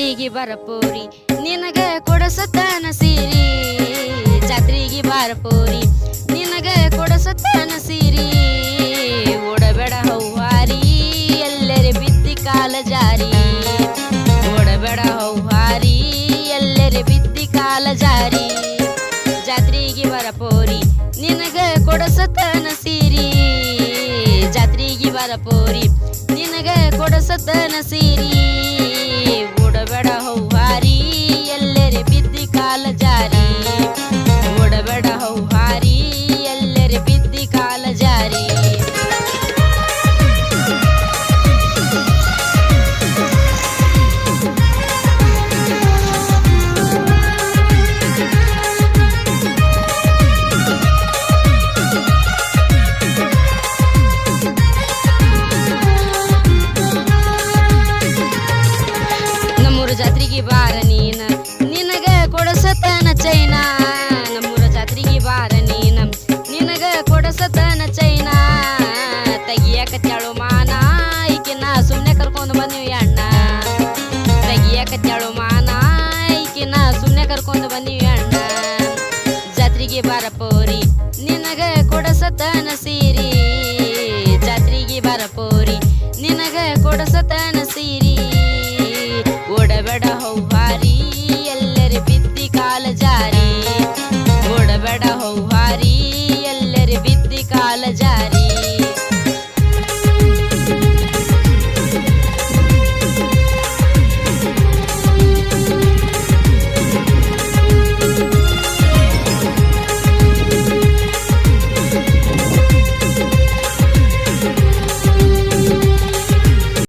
ಜಾತ್ರೆಗೆ ಬರಪೋರಿ ನಿನಗ ಕೊಡಸತನ ಸೀರಿ ಜಾತ್ರೆಗೆ ಬಾರಪೋರಿ ನಿನಗ ಕೊಡಸತನ ಸೀರಿ ಓಡಬೇಡ ಹೌಹಾರಿ ಎಲ್ಲರೆ ಬಿದ್ದಿ ಕಾಲ ಜಾರಿ ಓಡಬೇಡ ಹೌಹಾರಿ ಎಲ್ಲರೆ ಬಿದ್ದಿ ಕಾಲ ಜಾರಿ ಜಾತ್ರೆಗೆ ಬರಪೋರಿ ನಿನಗ ಕೊಡಸತನ ಸೀರಿ ಜಾತ್ರೆಗೆ ಬರಪೋರಿ ನಿನಗ ಕೊಡಸತನ ಸೀರಿ ಓಡಬೇಡ ಹೌಹಾರಿ ಎಲ್ಲರೆ ಬಿದ್ದಿ ಕಾಲ ಜಾರಿ ಓಡಬೇಡ ಹೌಹಾರಿ ಎಲ್ಲರೆ ಬಿದ್ದಿ ಕಾಲ ಜಾರಿ ಜಾತ್ರೆಗೆ ಬಾರ ನೀನ ನಿನಗ ಕೊಡಸತನ ಚೈನಾ ನಮ್ಮೂರ ಜಾತ್ರೆಗೆ ಬಾರ ನೀನ ನಿನಗ ಕೊಡಸತನ ಚೈನಾ ತೆಗಿಯಕತ್ಯಾಳು ಮಾನ ಈಕಿನ ಸುಮ್ನೆ ಕರ್ಕೊಂಡು ಬಂದಿವಿ ಅಣ್ಣ ತೆಗಿಯಕತ್ಯಾಳು ಮಾನ ಈಕಿನ ಸುಮ್ನೆ ಕರ್ಕೊಂಡು ಬಂದಿವಿ ಅಣ್ಣ ಜಾತ್ರೆಗೆ ಬಾರಪೋರಿ ನಿನಗ ಕೊಡಸತನ ಸೀರಿ ಜಾತ್ರೆಗೆ ಬಾರಪೋರಿ ನಿನಗ ಕೊಡಸತನ ಸೀರಿ ಓಡಬೇಡ ಹೌಹಾರಿ